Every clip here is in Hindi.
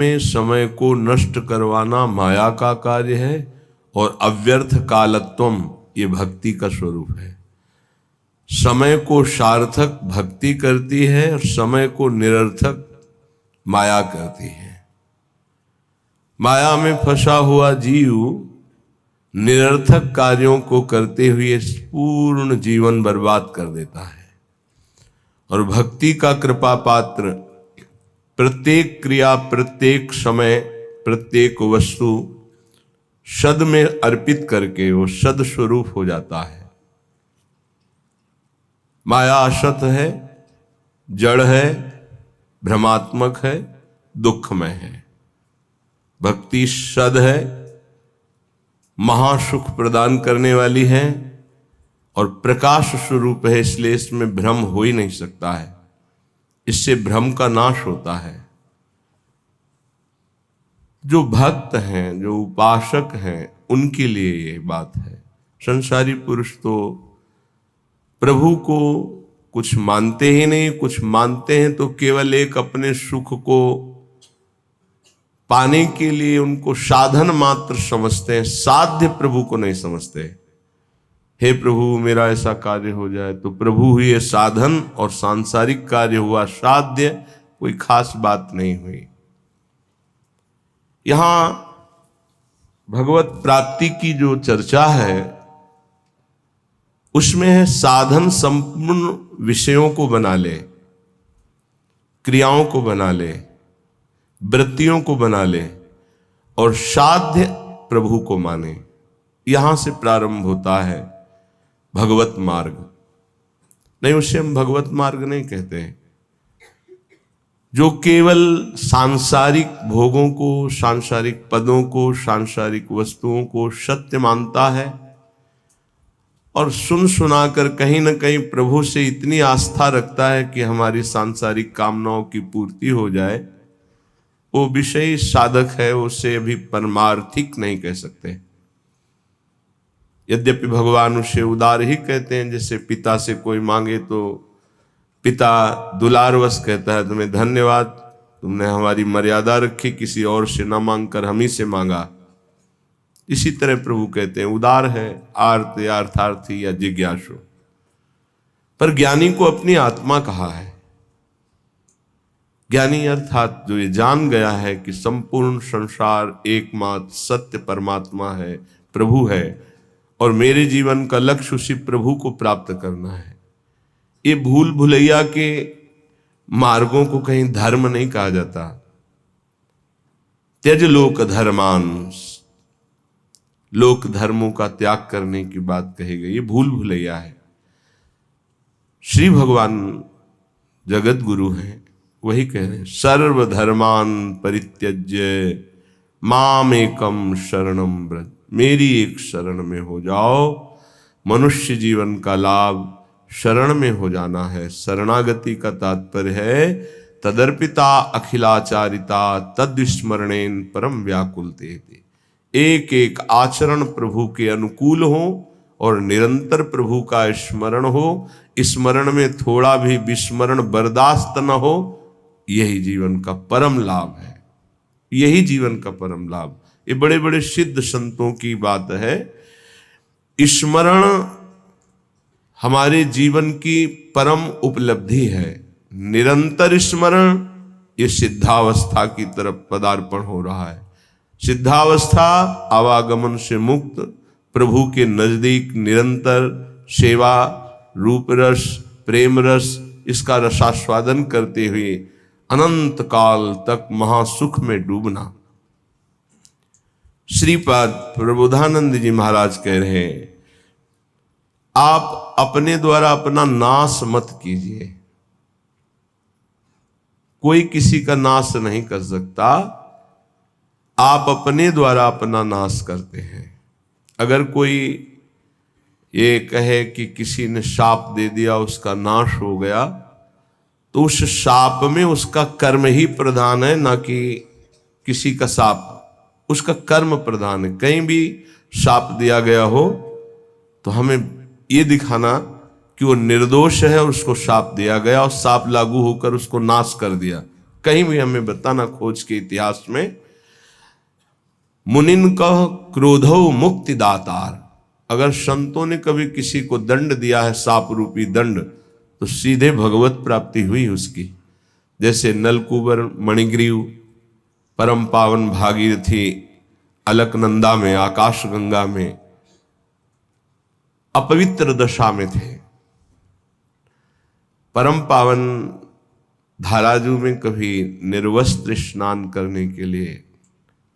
में समय को नष्ट करवाना माया का कार्य है और अव्यर्थ कालत्वम ये भक्ति का स्वरूप है। समय को सार्थक भक्ति करती है और समय को निरर्थक माया करती है। माया में फंसा हुआ जीव निरर्थक कार्यों को करते हुए पूर्ण जीवन बर्बाद कर देता है, और भक्ति का कृपा पात्र प्रत्येक क्रिया, प्रत्येक समय, प्रत्येक वस्तु सद में अर्पित करके वो सद स्वरूप हो जाता है। माया असत है, जड़ है, भ्रमात्मक है, दुखमय है। भक्ति सद है, महासुख प्रदान करने वाली है और प्रकाश स्वरूप है, इसलिए इसमें भ्रम हो ही नहीं सकता है। इससे भ्रम का नाश होता है। जो भक्त हैं, जो उपासक हैं, उनके लिए ये बात है। संसारी पुरुष तो प्रभु को कुछ मानते ही नहीं, कुछ मानते हैं तो केवल एक अपने सुख को पाने के लिए उनको साधन मात्र समझते हैं, साध्य प्रभु को नहीं समझते। हे प्रभु मेरा ऐसा कार्य हो जाए, तो प्रभु हुए साधन और सांसारिक कार्य हुआ साध्य, कोई खास बात नहीं हुई। यहां भगवत प्राप्ति की जो चर्चा है उसमें है साधन संपूर्ण विषयों को बना ले, क्रियाओं को बना ले, वृत्तियों को बना ले और साध्य प्रभु को माने। यहां से प्रारंभ होता है भगवत मार्ग। नहीं, उसे हम भगवत मार्ग नहीं कहते हैं। जो केवल सांसारिक भोगों को, सांसारिक पदों को, सांसारिक वस्तुओं को सत्य मानता है और सुन सुनाकर कहीं न कहीं प्रभु से इतनी आस्था रखता है कि हमारी सांसारिक कामनाओं की पूर्ति हो जाए, वो विषयी साधक है, उसे अभी परमार्थिक नहीं कह सकते। यद्यपि भगवान उसे उदार ही कहते हैं। जैसे पिता से कोई मांगे तो पिता दुलारवश कहता है, तुम्हें धन्यवाद, तुमने हमारी मर्यादा रखी, किसी और से ना मांगकर हम ही से मांगा। इसी तरह प्रभु कहते हैं उदार है, आर्त या अर्थार्थी या जिज्ञासु। पर ज्ञानी को अपनी आत्मा कहा है। ज्ञानी अर्थात जो ये जान गया है कि संपूर्ण संसार एकमात्र सत्य परमात्मा है, प्रभु है, और मेरे जीवन का लक्ष्य उसी प्रभु को प्राप्त करना है। ये भूल भुलैया के मार्गों को कहीं धर्म नहीं कहा जाता। त्यज लोक धर्मान, लोक धर्मों का त्याग करने की बात कही गई, ये भूल भुलैया है। श्री भगवान जगत गुरु हैं, वही कह रहे हैं सर्वधर्मान परित्यज्य मामेकम शरणम व्रज। मेरी एक शरण में हो जाओ। मनुष्य जीवन का लाभ शरण में हो जाना है। शरणागति का तात्पर्य है तदर्पिता अखिलाचारिता तद्विस्मरणेन परम व्याकुलते। एक एक आचरण प्रभु के अनुकूल हो और निरंतर प्रभु का स्मरण हो। स्मरण में थोड़ा भी विस्मरण बर्दाश्त न हो, यही जीवन का परम लाभ है। यही जीवन का परम लाभ। ये बड़े बड़े सिद्ध संतों की बात है। स्मरण हमारे जीवन की परम उपलब्धि है। निरंतर स्मरण ये सिद्धावस्था की तरफ पदार्पण हो रहा है। सिद्धावस्था आवागमन से मुक्त, प्रभु के नजदीक निरंतर सेवा, रूप रस, प्रेम रस, इसका रसास्वादन करते हुए अनंत काल तक महासुख में डूबना। श्रीपाद प्रबोधानंद जी महाराज कह रहे हैं, आप अपने द्वारा अपना नाश मत कीजिए। कोई किसी का नाश नहीं कर सकता, आप अपने द्वारा अपना नाश करते हैं। अगर कोई ये कहे कि किसी ने शाप दे दिया, उसका नाश हो गया, तो उस शाप में उसका कर्म ही प्रधान है, ना कि किसी का शाप। उसका कर्म प्रधान है। कहीं भी शाप दिया गया हो तो हमें ये दिखाना कि वो निर्दोष है और उसको शाप दिया गया और शाप लागू होकर उसको नाश कर दिया, कहीं भी हमें बताना खोज के इतिहास में। मुनिन का क्रोधो मुक्ति दातार, अगर संतों ने कभी किसी को दंड दिया है, साप रूपी दंड, तो सीधे भगवत प्राप्ति हुई उसकी। जैसे नलकूबर, मणिग्रीव, परम पावन भागीरथी अलकनंदा में, आकाश गंगा में अपवित्र दशा में थे। परम पावन धाराजू में कभी निर्वस्त्र स्नान करने के लिए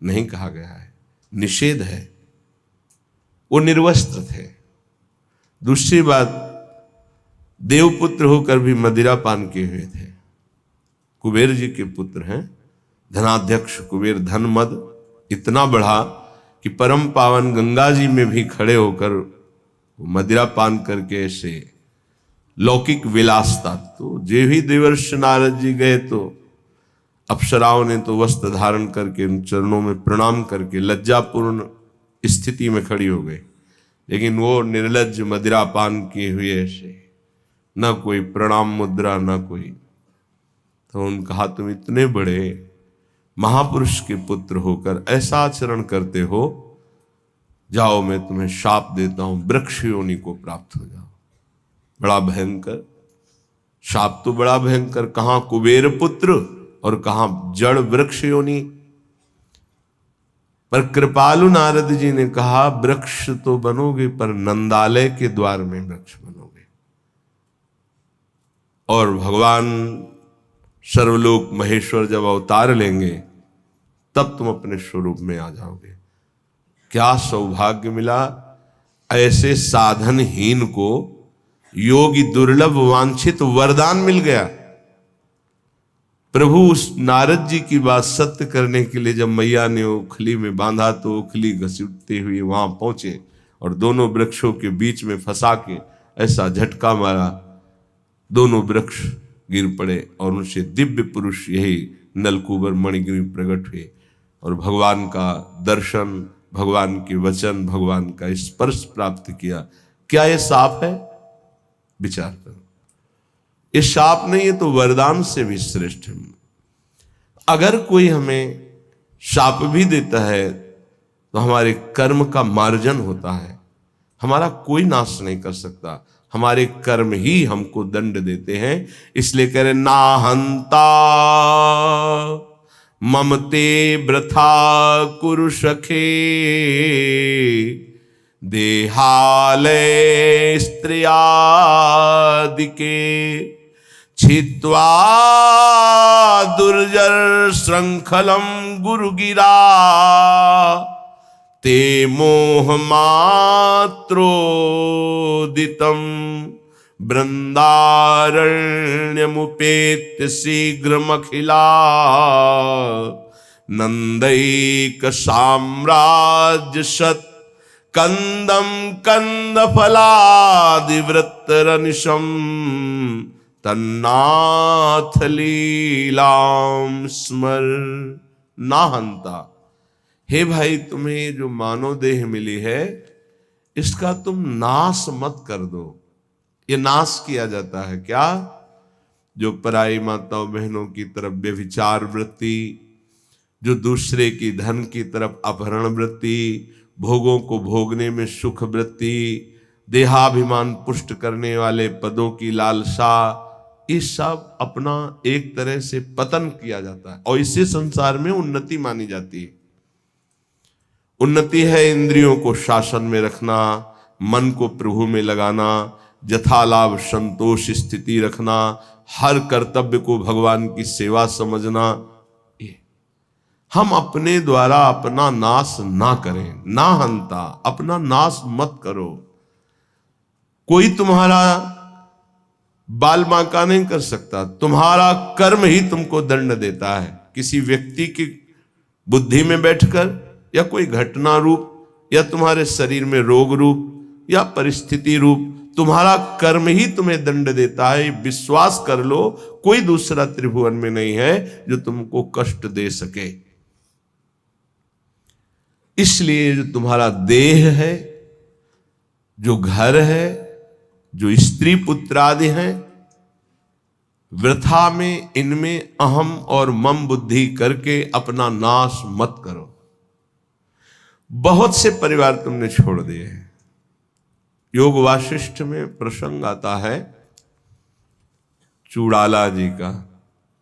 नहीं कहा गया है, निषेध है, वो निर्वस्त्र थे। दूसरी बात, देवपुत्र होकर भी मदिरा पान किए हुए थे। कुबेर जी के पुत्र हैं, धनाध्यक्ष कुबेर। धन मद इतना बढ़ा कि परम पावन गंगा जी में भी खड़े होकर मदिरा पान करके ऐसे लौकिक विलासता। तो जे भी देवर्ष नारद जी गए तो अप्सराओं ने तो वस्त्र धारण करके उन चरणों में प्रणाम करके लज्जापूर्ण स्थिति में खड़ी हो गई, लेकिन वो निर्लज्ज मदिरा पान किए हुए ऐसे, ना कोई प्रणाम मुद्रा, ना कोई। तो उन कहा, तुम इतने बड़े महापुरुष के पुत्र होकर ऐसा आचरण करते हो, जाओ मैं तुम्हें शाप देता हूं, वृक्ष योनि को प्राप्त हो जाओ। बड़ा भयंकर शाप, तो बड़ा भयंकर। कहां कुबेर पुत्र और कहां जड़ वृक्ष योनि। पर कृपालु नारद जी ने कहा, वृक्ष तो बनोगे पर नंदालय के द्वार में वृक्ष बनोगे। और भगवान सर्वलोक महेश्वर जब अवतार लेंगे तब तुम अपने स्वरूप में आ जाओगे। क्या सौभाग्य मिला, ऐसे साधनहीन को योगी दुर्लभ वांछित वरदान मिल गया। प्रभु उस नारद जी की बात सत्य करने के लिए जब मैया ने ओखली में बांधा तो ओखली घसीटते हुए वहां पहुंचे और दोनों वृक्षों के बीच में फंसा के ऐसा झटका मारा, दोनों वृक्ष गिर पड़े और उनसे दिव्य पुरुष यही नलकूबर मणिग्रीव प्रकट हुए और भगवान का दर्शन, भगवान के वचन, भगवान का स्पर्श प्राप्त किया। क्या ये शाप है? विचार करो। ये शाप नहीं, ये तो वरदान से भी श्रेष्ठ है। अगर कोई हमें शाप भी देता है तो हमारे कर्म का मार्जन होता है, हमारा कोई नाश नहीं कर सकता, हमारे कर्म ही हमको दंड देते हैं। इसलिए कह रहे, ना हंता ममते वृथा कुरु सखे, देहालय स्त्रियादिके, छित्वा दुर्जर श्रृंखलम गुरुगिरा, ते मोह मात्रोदितम वृंदारण्यमुपेत्य शीघ्रमखिला, नंदैक साम्राज्य सत कंदम कंद फलादिवृत्तरनिशम, तन्नाथ लीलाम स्मर। ना हंता, हे भाई तुम्हें जो मानव देह मिली है इसका तुम नाश मत कर दो। ये नाश किया जाता है क्या? जो पराई माताओं बहनों की तरफ व्यभिचार वृत्ति, जो दूसरे की धन की तरफ अपहरण वृत्ति, भोगों को भोगने में सुख वृत्ति, देहाभिमान पुष्ट करने वाले पदों की लालसा, ये सब अपना एक तरह से पतन किया जाता है और इसी संसार में उन्नति मानी जाती है। उन्नति है इंद्रियों को शासन में रखना, मन को प्रभु में लगाना, यथालाभ संतोष स्थिति रखना, हर कर्तव्य को भगवान की सेवा समझना। हम अपने द्वारा अपना नाश ना करें, ना हंता, अपना नाश मत करो। कोई तुम्हारा बाल बांका नहीं कर सकता, तुम्हारा कर्म ही तुमको दंड देता है। किसी व्यक्ति की बुद्धि में बैठकर या कोई घटना रूप या तुम्हारे शरीर में रोग रूप या परिस्थिति रूप तुम्हारा कर्म ही तुम्हें दंड देता है। विश्वास कर लो, कोई दूसरा त्रिभुवन में नहीं है जो तुमको कष्ट दे सके। इसलिए जो तुम्हारा देह है, जो घर है, जो स्त्री पुत्र आदि हैं, वृथा में इनमें अहम और मम बुद्धि करके अपना नाश मत करो। बहुत से परिवार तुमने छोड़ दिए हैं। योग वाशिष्ठ में प्रसंग आता है चूड़ाला जी का,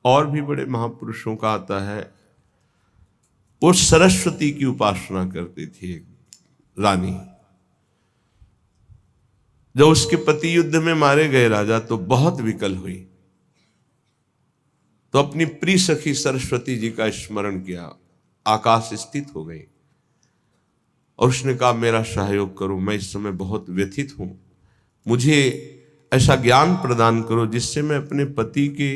और भी बड़े महापुरुषों का आता है। वो सरस्वती की उपासना करती थी एक रानी। जब उसके पति युद्ध में मारे गए राजा तो बहुत विकल हुई, तो अपनी प्रिय सखी सरस्वती जी का स्मरण किया, आकाश स्थित हो गई और उसने कहा मेरा सहयोग करो, मैं इस समय बहुत व्यथित हूं, मुझे ऐसा ज्ञान प्रदान करो जिससे मैं अपने पति के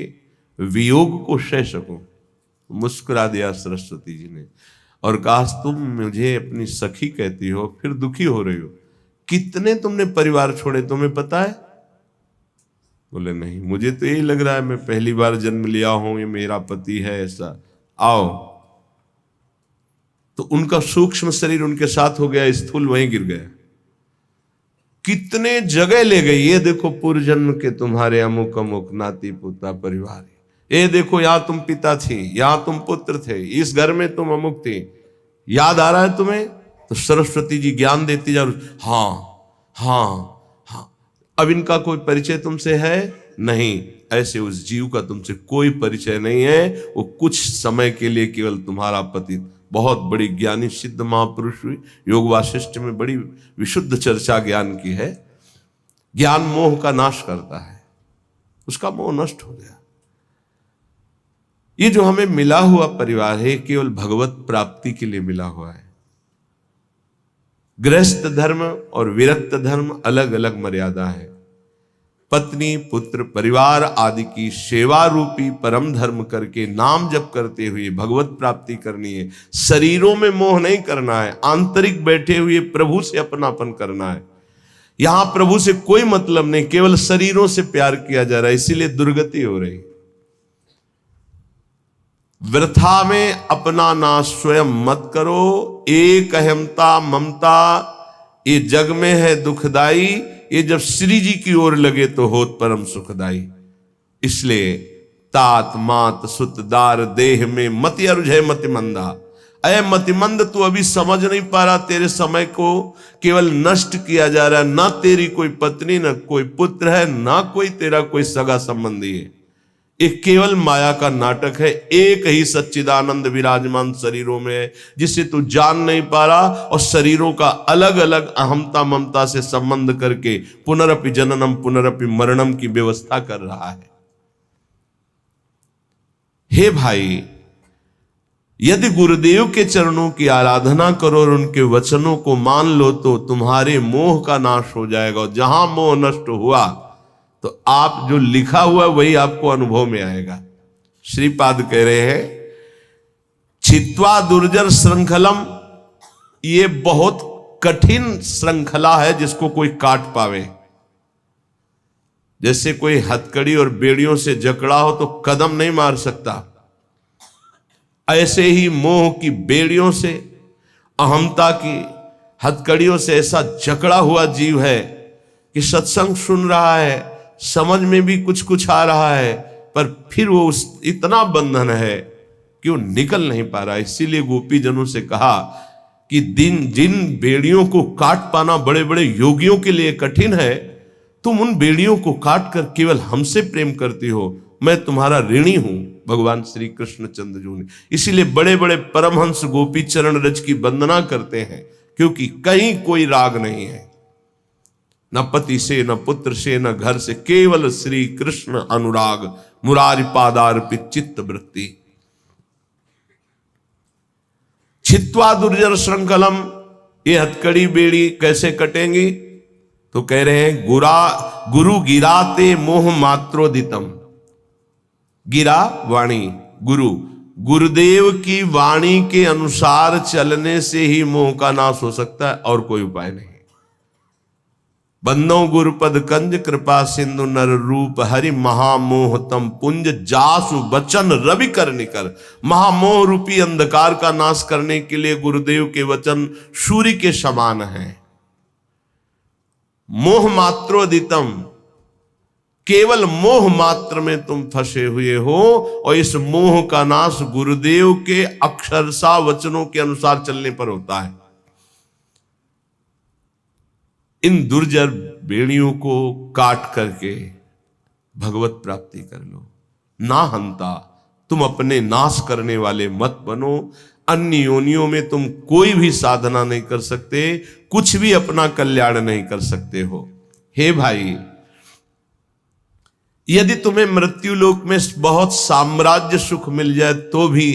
वियोग को सह सकूं। मुस्कुरा दिया सरस्वती जी ने और कहा तुम मुझे अपनी सखी कहती हो, फिर दुखी हो रही हो, कितने तुमने परिवार छोड़े तुम्हें पता है? बोले नहीं, मुझे तो यही लग रहा है मैं पहली बार जन्म लिया हूं, ये मेरा पति है ऐसा। आओ, तो उनका सूक्ष्म शरीर उनके साथ हो गया, स्थूल वहीं गिर गया। कितने जगह ले गई, ये देखो पूर्व जन्म के तुम्हारे अमुक अमुक नाती पोता परिवार, ये देखो यहां तुम पिता थी, यहां तुम पुत्र थे, इस घर में तुम अमुक थे, याद आ रहा है तुम्हें? तो सरस्वती जी ज्ञान देती जा, हाँ हाँ हाँ। अब इनका कोई परिचय तुमसे है नहीं, ऐसे उस जीव का तुमसे कोई परिचय नहीं है, वो कुछ समय के लिए केवल तुम्हारा पति। बहुत बड़ी ज्ञानी सिद्ध महापुरुष हुई, योग वाशिष्ठ में बड़ी विशुद्ध चर्चा ज्ञान की है। ज्ञान मोह का नाश करता है, उसका मोह नष्ट हो गया। ये जो हमें मिला हुआ परिवार है केवल भगवत प्राप्ति के लिए मिला हुआ है। गृहस्थ धर्म और विरक्त धर्म अलग अलग मर्यादा है। पत्नी पुत्र परिवार आदि की सेवा रूपी परम धर्म करके नाम जप करते हुए भगवत प्राप्ति करनी है। शरीरों में मोह नहीं करना है, आंतरिक बैठे हुए प्रभु से अपनापन करना है। यहां प्रभु से कोई मतलब नहीं, केवल शरीरों से प्यार किया जा रहा है, इसीलिए दुर्गति हो रही। वृथा में अपना नाश स्वयं मत करो, एक अहमता ममता ये जग में है दुखदाई, ये जब श्री जी की ओर लगे तो होत परम सुखदाई। इसलिए तात मात सुत दार देह में मति अरुझे मति मंदा। अय मतिमंद, तू अभी समझ नहीं पा रहा, तेरे समय को केवल नष्ट किया जा रहा है। ना तेरी कोई पत्नी, ना कोई पुत्र है, ना कोई तेरा कोई सगा संबंधी है। एक केवल माया का नाटक है। एक ही सच्चिदानंद विराजमान शरीरों में है, जिसे तू जान नहीं पा रहा, और शरीरों का अलग अलग अहमता ममता से संबंध करके पुनरपि जननम पुनरपि मरणम की व्यवस्था कर रहा है। हे भाई, यदि गुरुदेव के चरणों की आराधना करो और उनके वचनों को मान लो तो तुम्हारे मोह का नाश हो जाएगा। और जहां मोह नष्ट हुआ तो आप जो लिखा हुआ वही आपको अनुभव में आएगा। श्रीपाद कह रहे हैं छित्वा दुर्जर श्रृंखलम, ये बहुत कठिन श्रृंखला है जिसको कोई काट पावे। जैसे कोई हथकड़ी और बेड़ियों से जकड़ा हो तो कदम नहीं मार सकता, ऐसे ही मोह की बेड़ियों से, अहमता की हथकड़ियों से ऐसा जकड़ा हुआ जीव है कि सत्संग सुन रहा है, समझ में भी कुछ कुछ आ रहा है, पर फिर वो इतना बंधन है कि वो निकल नहीं पा रहा। इसीलिए गोपी जनों से कहा कि जिन बेड़ियों को काट पाना बड़े बड़े योगियों के लिए कठिन है, तुम उन बेड़ियों को काट कर केवल हमसे प्रेम करती हो, मैं तुम्हारा ऋणी हूं। भगवान श्री कृष्ण चंद्र जी ने इसीलिए बड़े बड़े परमहंस गोपी चरण रज की वंदना करते हैं, क्योंकि कहीं कोई राग नहीं है, न पति से, न पुत्र से, न घर से, केवल श्री कृष्ण अनुराग, मुरारी पादार्पित चित्त वृत्ति। छित्वा दुर्जर श्रृंखलम, ये हथकड़ी बेड़ी कैसे कटेंगी? तो कह रहे हैं गुरु गिराते मोह मात्रोदितम। गिरा वाणी, गुरुदेव की वाणी के अनुसार चलने से ही मोह का नाश हो सकता है, और कोई उपाय नहीं। बंदो गुरुपद कंज कृपा सिंधु नर रूप हरि महामोहतम पुंज जासु वचन रवि कर निकर। महामोह रूपी अंधकार का नाश करने के लिए गुरुदेव के वचन सूर्य के समान हैं। मोह मात्रोदितम, केवल मोह मात्र में तुम फंसे हुए हो, और इस मोह का नाश गुरुदेव के अक्षरशः वचनों के अनुसार चलने पर होता है। इन दुर्जर बेड़ियों को काट करके भगवत प्राप्ति कर लो। ना हंता, तुम अपने नाश करने वाले मत बनो। अन्य योनियों में तुम कोई भी साधना नहीं कर सकते, कुछ भी अपना कल्याण नहीं कर सकते हो। हे भाई, यदि तुम्हें मृत्यु लोक में बहुत साम्राज्य सुख मिल जाए तो भी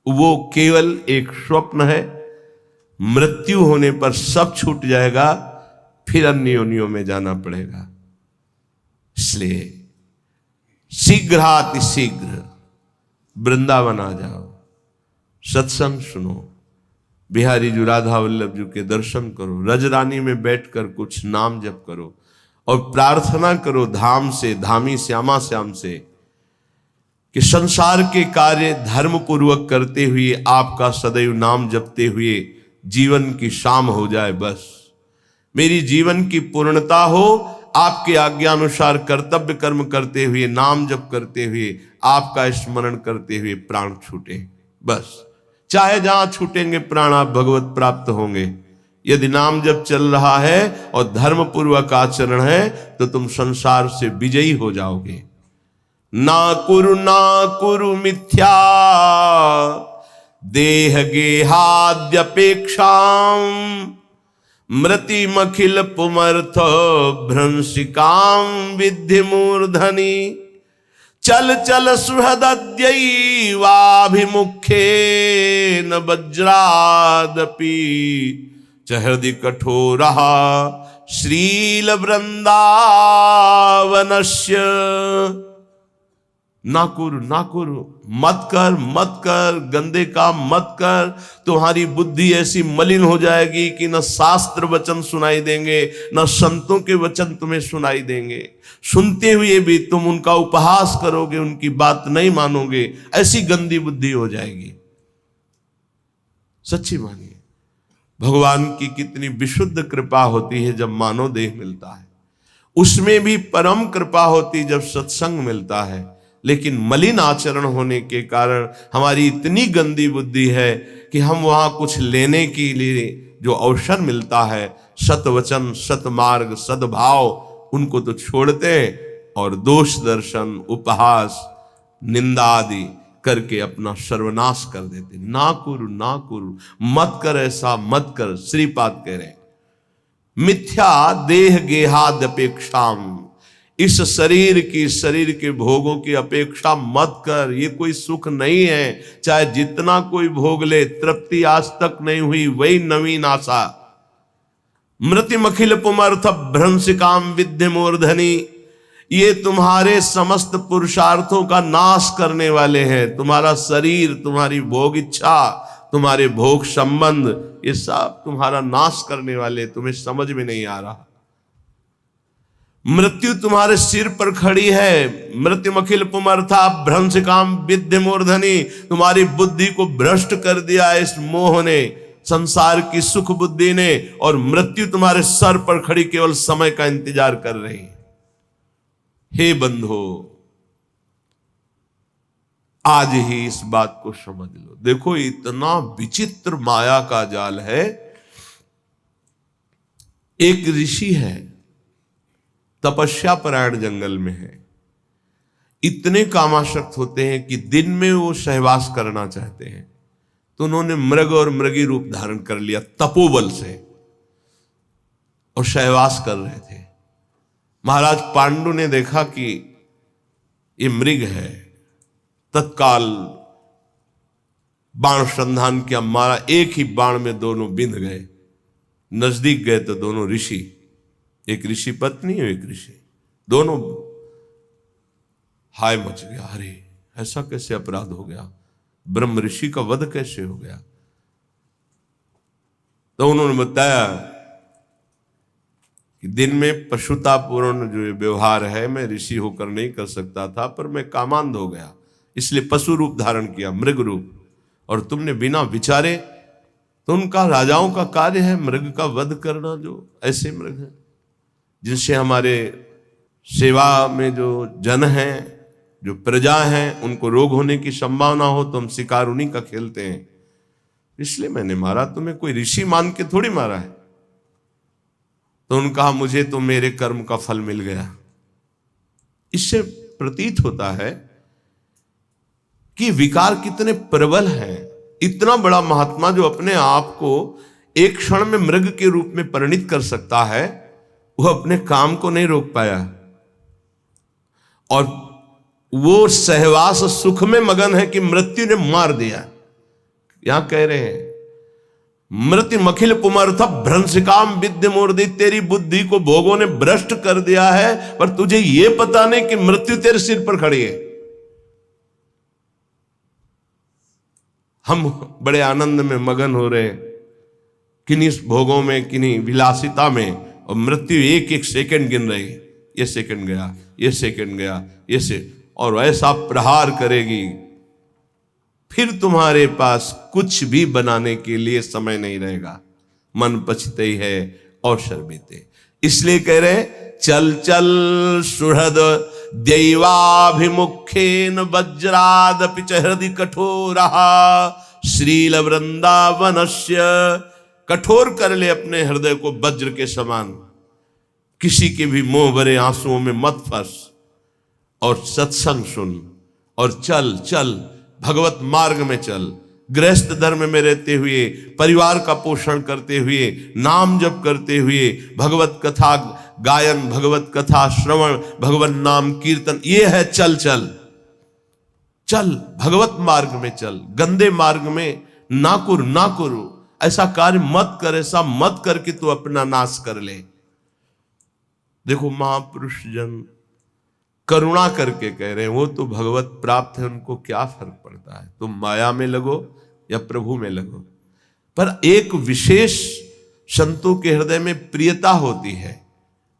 वो केवल एक स्वप्न है। मृत्यु होने पर सब छूट जाएगा, फिर अन्य योनियों में जाना पड़ेगा। इसलिए शीघ्रातिशीघ्र वृंदावन आ जाओ, सत्संग सुनो, बिहारी जी राधा वल्लभ जी के दर्शन करो, रजरानी में बैठकर कुछ नाम जप करो और प्रार्थना करो धाम से, धामी श्यामा श्याम से कि संसार के कार्य धर्म पूर्वक करते हुए आपका सदैव नाम जपते हुए जीवन की शाम हो जाए। बस मेरी जीवन की पूर्णता हो, आपके आज्ञानुसार कर्तव्य कर्म करते हुए, नाम जप करते हुए, आपका स्मरण करते हुए प्राण छूटे। बस चाहे जहां छूटेंगे प्राण, आप भगवत प्राप्त होंगे। यदि नाम जप चल रहा है और धर्म पूर्वक आचरण है तो तुम संसार से विजयी हो जाओगे। ना कुरु मिथ्या देह गेहाद्यपेक्षा मृतिमखिल पुमर्थ भ्रंशिकाम विद्धि मूर्धनि चल चल सुहृदद्यैवाभिमुखे न वज्रादपि हृदि कठोरः श्रील वृंदावनस्य। ना कुरु, मत कर, गंदे काम मत कर। तुम्हारी बुद्धि ऐसी मलिन हो जाएगी कि न शास्त्र वचन सुनाई देंगे, न संतों के वचन तुम्हें सुनाई देंगे। सुनते हुए भी तुम उनका उपहास करोगे, उनकी बात नहीं मानोगे, ऐसी गंदी बुद्धि हो जाएगी। सच्ची मानिए, भगवान की कितनी विशुद्ध कृपा होती है जब मानव देह मिलता है। उसमें भी परम कृपा होती जब सत्संग मिलता है। लेकिन मलिन आचरण होने के कारण हमारी इतनी गंदी बुद्धि है कि हम वहां कुछ लेने के लिए जो अवसर मिलता है, सतवचन, सतमार्ग, सद्भाव, उनको तो छोड़ते हैं और दोष दर्शन, उपहास, निंदा आदि करके अपना सर्वनाश कर देते। ना कुरु, मत कर, ऐसा मत कर। श्रीपाद कह रहे मिथ्या देह गेहाद अपेक्षाम, इस शरीर के भोगों की अपेक्षा मत कर। ये कोई सुख नहीं है, चाहे जितना कोई भोग ले, तृप्ति आज तक नहीं हुई, वही नवीन आशा। मृतिमखिल पुमर्थ भ्रंशिकाम विद्धि मूर्धनि, ये तुम्हारे समस्त पुरुषार्थों का नाश करने वाले हैं। तुम्हारा शरीर, तुम्हारी भोग इच्छा, तुम्हारे भोग संबंध, ये सब तुम्हारा नाश करने वाले, तुम्हें समझ में नहीं आ रहा। मृत्यु तुम्हारे सिर पर खड़ी है। मृत्युमखिल पुमर्था भ्रंशिकाम विद्धि मूर्धनि, तुम्हारी बुद्धि को भ्रष्ट कर दिया इस मोह ने, संसार की सुख बुद्धि ने, और मृत्यु तुम्हारे सर पर खड़ी केवल समय का इंतजार कर रही है। हे बंधो, आज ही इस बात को समझ लो। देखो, इतना विचित्र माया का जाल है। एक ऋषि है, तपस्या परायण जंगल में है। इतने कामासक्त होते हैं कि दिन में वो सहवास करना चाहते हैं, तो उन्होंने मृग और मृगी रूप धारण कर लिया तपोबल से, और सहवास कर रहे थे। महाराज पांडु ने देखा कि ये मृग है, तत्काल बाण संधान किया, मारा। एक ही बाण में दोनों बिंध गए। नजदीक गए तो दोनों ऋषि, एक ऋषि पत्नी और एक ऋषि, दोनों हाय मच गया। अरे ऐसा कैसे अपराध हो गया, ब्रह्म ऋषि का वध कैसे हो गया। तो उन्होंने बताया कि दिन में पशुतापूर्ण जो व्यवहार है, मैं ऋषि होकर नहीं कर सकता था, पर मैं कामांध हो गया, इसलिए पशु रूप धारण किया, मृग रूप। और तुमने बिना विचारे, तो उनका राजाओं का कार्य है मृग का वध करना, जो ऐसे मृग हैं जिनसे हमारे सेवा में जो जन हैं, जो प्रजा हैं, उनको रोग होने की संभावना हो तो हम शिकार उन्हीं का खेलते हैं। इसलिए मैंने मारा, तुम्हें कोई ऋषि मान के थोड़ी मारा है। तो उन्होंने कहा मुझे तो मेरे कर्म का फल मिल गया। इससे प्रतीत होता है कि विकार कितने प्रबल हैं। इतना बड़ा महात्मा जो अपने आप को एक क्षण में मृग के रूप में परिणित कर सकता है, वह अपने काम को नहीं रोक पाया और वो सहवास सुख में मगन है कि मृत्यु ने मार दिया। यहां कह रहे हैं मृत्यु मखिल पुमर्थ भ्रंशिकाम विद्य मूर्ति, तेरी बुद्धि को भोगों ने भ्रष्ट कर दिया है, पर तुझे यह पता नहीं कि मृत्यु तेरे सिर पर खड़ी है। हम बड़े आनंद में मगन हो रहे, किन्हीं भोगों में, किन्हीं विलासिता में, और मृत्यु एक एक सेकंड गिन रही है। ये सेकंड गया, ये सेकंड गया, ये से, और ऐसा प्रहार करेगी फिर तुम्हारे पास कुछ भी बनाने के लिए समय नहीं रहेगा। मन पछते ही है और शर्मिते। इसलिए कह रहे चल चल सुहृद दैवाभिमुखेन वज्रादपि च हृदि कठोरहा श्रील वृंदावनस्य। कठोर कर ले अपने हृदय को वज्र के समान, किसी के भी मोह भरे आंसुओं में मत फंस, और सत्संग सुन और चल चल भगवत मार्ग में चल। गृहस्थ धर्म में रहते हुए, परिवार का पोषण करते हुए, नाम जप करते हुए, भगवत कथा गायन, भगवत कथा श्रवण, भगवत नाम कीर्तन, ये है चल चल चल। भगवत मार्ग में चल, गंदे मार्ग में ना करो। ऐसा कार्य मत कर, ऐसा मत कर कि तू अपना नाश कर ले। देखो महापुरुष जन करुणा करके कह रहे हैं, वो तो भगवत प्राप्त है, उनको क्या फर्क पड़ता है, तुम माया में लगो या प्रभु में लगो। पर एक विशेष संतों के हृदय में प्रियता होती है,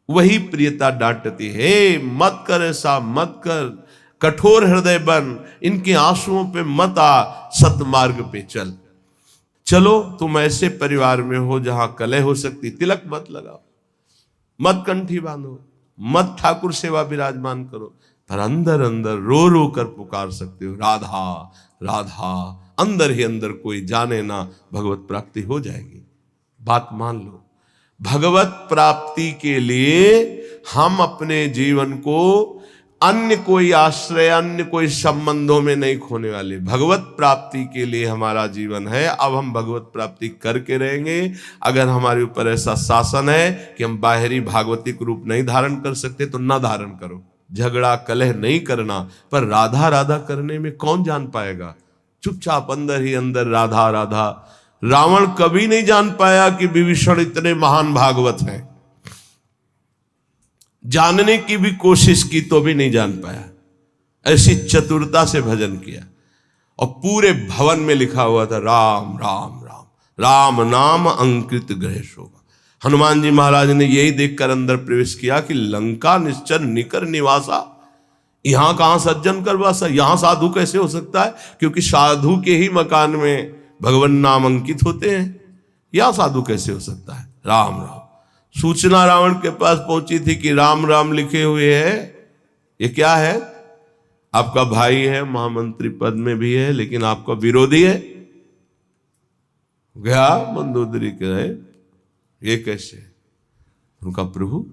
वही प्रियता डांटती है, मत कर, ऐसा मत कर, कठोर हृदय बन, इनके आंसुओं पे मत आ, सतमार्ग पे चल। चलो तुम ऐसे परिवार में हो जहां कलह हो सकती, तिलक मत लगाओ, मत कंठी बांधो, मत ठाकुर सेवा विराजमान करो, पर अंदर अंदर रो रो कर पुकार सकते हो, राधा राधा। अंदर ही अंदर कोई जाने ना, भगवत प्राप्ति हो जाएगी। बात मान लो। भगवत प्राप्ति के लिए हम अपने जीवन को अन्य कोई आश्रय, अन्य कोई संबंधों में नहीं खोने वाले। भगवत प्राप्ति के लिए हमारा जीवन है। अब हम भगवत प्राप्ति करके रहेंगे। अगर हमारे ऊपर ऐसा शासन है कि हम बाहरी भागवतिक रूप नहीं धारण कर सकते तो ना धारण करो। झगड़ा कलह नहीं करना, पर राधा राधा करने में कौन जान पाएगा? चुपचाप अंदर ही अंदर राधा राधा। रावण कभी नहीं जान पाया कि विभीषण इतने महान भागवत हैं। जानने की भी कोशिश की तो भी नहीं जान पाया। ऐसी चतुरता से भजन किया, और पूरे भवन में लिखा हुआ था राम राम राम, राम नाम अंकित ग्रह शोभा। हनुमान जी महाराज ने यही देखकर अंदर प्रवेश किया कि लंका निश्चर निकर निवासा, यहां कहां सज्जन कर वासा, यहां साधु कैसे हो सकता है? क्योंकि साधु के ही मकान में भगवान नाम अंकित होते हैं, यहां साधु कैसे हो सकता है? राम राम। सूचना रावण के पास पहुंची थी कि राम राम लिखे हुए है, ये क्या है? आपका भाई है, महामंत्री पद में भी है, लेकिन आपका विरोधी है। गया मंदोदरी कहे ये कैसे? उनका प्रभु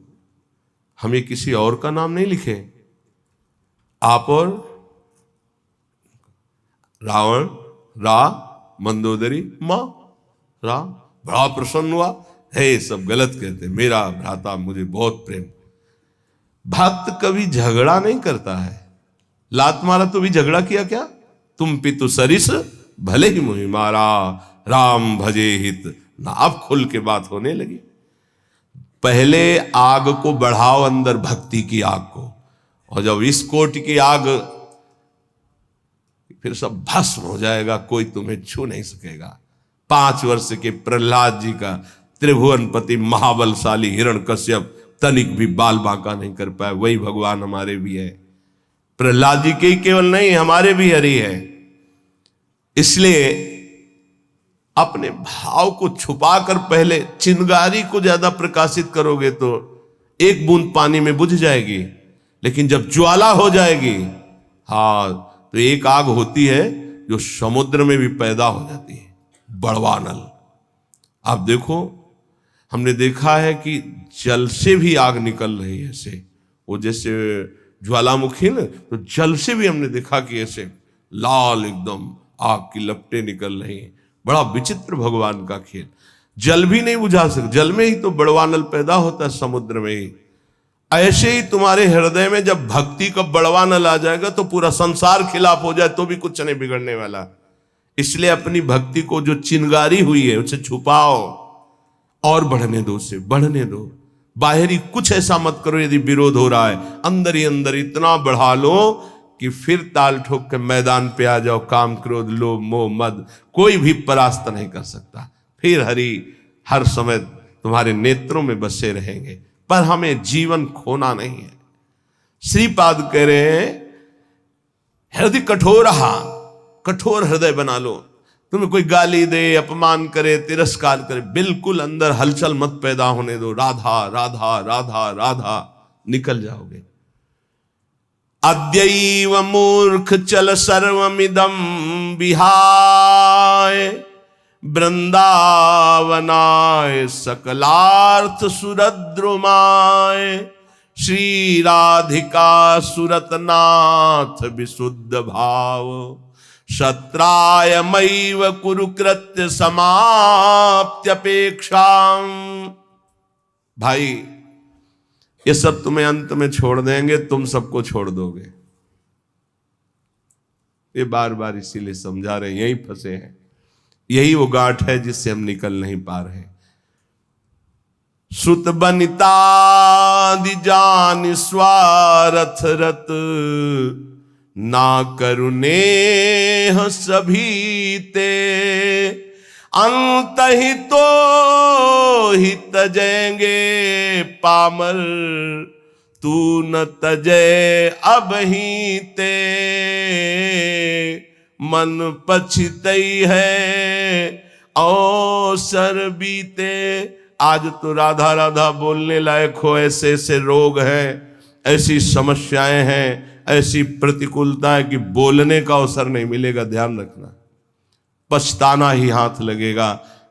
हम ये किसी और का नाम नहीं लिखे, आप और रावण रा, मंदोदरी मां राम। बड़ा प्रसन्न हुआ, है सब गलत कहते, मेरा भ्राता मुझे बहुत प्रेम। भक्त कभी झगड़ा नहीं करता है। लात मारा तो भी झगड़ा किया क्या? तुम पितु सरिस भले ही मुहि मारा, राम भजे हित ना। अब खुल के बात होने लगी। पहले आग को बढ़ाओ, अंदर भक्ति की आग को, और जब इस कोट की आग, फिर सब भस्म हो जाएगा, कोई तुम्हें छू नहीं सकेगा। 5 वर्ष के प्रहलाद जी का त्रिभुवनपति महाबलशाली हिरण्यकश्यप तनिक भी बाल बांका नहीं कर पाए। वही भगवान हमारे भी है। प्रहलाद जी के केवल नहीं, हमारे भी हरि है। इसलिए अपने भाव को छुपाकर पहले चिंगारी को ज्यादा प्रकाशित करोगे तो एक बूंद पानी में बुझ जाएगी। लेकिन जब ज्वाला हो जाएगी, हाँ, तो एक आग होती है जो समुद्र में भी पैदा हो जाती है, बड़वानल। आप देखो, हमने देखा है कि जल से भी आग निकल रही है ऐसे, वो जैसे ज्वालामुखी ना, तो जल से भी हमने देखा कि ऐसे लाल एकदम आग की लपटें निकल रही हैं। बड़ा विचित्र भगवान का खेल। जल भी नहीं बुझा सकते, जल में ही तो बड़वानल पैदा होता है, समुद्र में ही। ऐसे ही तुम्हारे हृदय में जब भक्ति का बड़वानल आ जाएगा तो पूरा संसार खिलाफ हो जाए तो भी कुछ नहीं बिगड़ने वाला। इसलिए अपनी भक्ति को जो चिंगारी हुई है उसे छुपाओ और बढ़ने दो, उसे बढ़ने दो। बाहरी कुछ ऐसा मत करो, यदि विरोध हो रहा है अंदर ही अंदर इतना बढ़ा लो कि फिर ताल ठोक के मैदान पे आ जाओ। काम, क्रोध, लोभ, मोह, मद कोई भी परास्त नहीं कर सकता। फिर हरि हर समय तुम्हारे नेत्रों में बसे रहेंगे, पर हमें जीवन खोना नहीं है। श्रीपाद कह रहे हैं, हृदय कठोर हृदय बना लो। तुम्हें कोई गाली दे, अपमान करे, तिरस्कार करे, बिल्कुल अंदर हलचल मत पैदा होने दो। राधा राधा राधा राधा, निकल जाओगे। अद्यैव मूर्ख चल सर्वमिदं विहाय, वृंदावनाय सकलार्थ सुरद्रुमाय, श्री राधिका सुरतनाथ विशुद्ध भाव, शत्रायमैव कुरुकृत्य समाप्त्यपेक्षा। भाई, ये सब तुम्हें अंत में छोड़ देंगे, तुम सबको छोड़ दोगे। ये बार बार इसीलिए समझा रहे हैं, यही फंसे हैं। यही वो गांठ है जिससे हम निकल नहीं पा रहे। श्रुत बनिता दिजान स्वारथ रत, ना करुणे सभी ते, अंत ही तो ही तजेंगे पामर, तू न तजे अब ही ते, मन पछतई है अवसर बीते। आज तो राधा राधा बोलने लायक हो, ऐसे ऐसे रोग हैं, ऐसी समस्याएं हैं, ऐसी प्रतिकूलता है कि बोलने का अवसर नहीं मिलेगा। ध्यान रखना, पछताना ही हाथ लगेगा।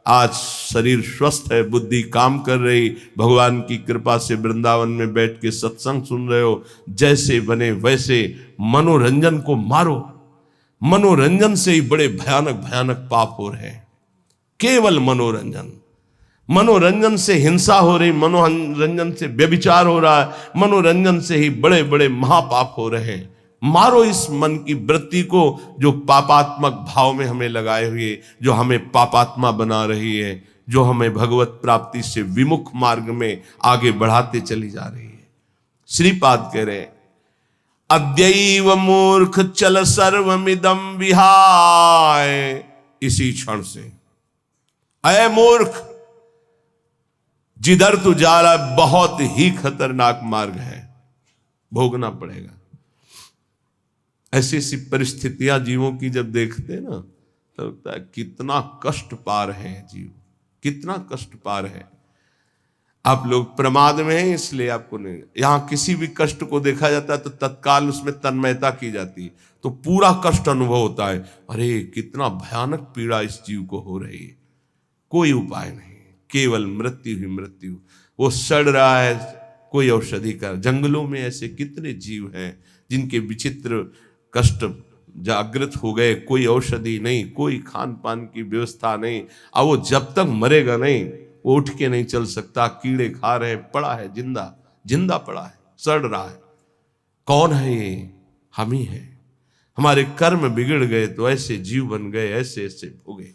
आज शरीर स्वस्थ है, बुद्धि काम कर रही, भगवान की कृपा से वृंदावन में बैठ के सत्संग सुन रहे हो, जैसे बने वैसे मनोरंजन को मारो। मनोरंजन से ही बड़े भयानक भयानक पाप हो रहे हैं। केवल मनोरंजन, मनोरंजन से हिंसा हो रही, मनोरंजन से व्यभिचार हो रहा है, मनोरंजन से ही बड़े बड़े महापाप हो रहे हैं। मारो इस मन की वृत्ति को जो पापात्मक भाव में हमें लगाए हुए, जो हमें पापात्मा बना रही है, जो हमें भगवत प्राप्ति से विमुख मार्ग में आगे बढ़ाते चली जा रही है। श्रीपाद कह रहे हैं, अद्यैव मूर्ख चल सर्वमिदं विहाय। इसी क्षण से, अय मूर्ख, जिधर तू जा रहा है बहुत ही खतरनाक मार्ग है, भोगना पड़ेगा। ऐसी ऐसी परिस्थितियां जीवों की जब देखते हैं ना, तो लगता है कितना कष्ट पा रहे हैं जीव, कितना कष्ट पा रहे हैं। आप लोग प्रमाद में हैं, इसलिए आपको नहीं, यहां किसी भी कष्ट को देखा जाता है तो तत्काल उसमें तन्मयता की जाती है, तो पूरा कष्ट अनुभव होता है। अरे कितना भयानक पीड़ा इस जीव को हो रही है, कोई उपाय नहीं, केवल मृत्यु ही मृत्यु। वो सड़ रहा है, कोई औषधि का। जंगलों में ऐसे कितने जीव हैं जिनके विचित्र कष्ट जागृत हो गए, कोई औषधि नहीं, कोई खान पान की व्यवस्था नहीं। अब वो जब तक मरेगा नहीं, वो उठ के नहीं चल सकता, कीड़े खा रहे, पड़ा है, जिंदा जिंदा पड़ा है, सड़ रहा है। कौन है ये? हम ही हैं। हमारे कर्म बिगड़ गए तो ऐसे जीव बन गए, ऐसे ऐसे भोगे।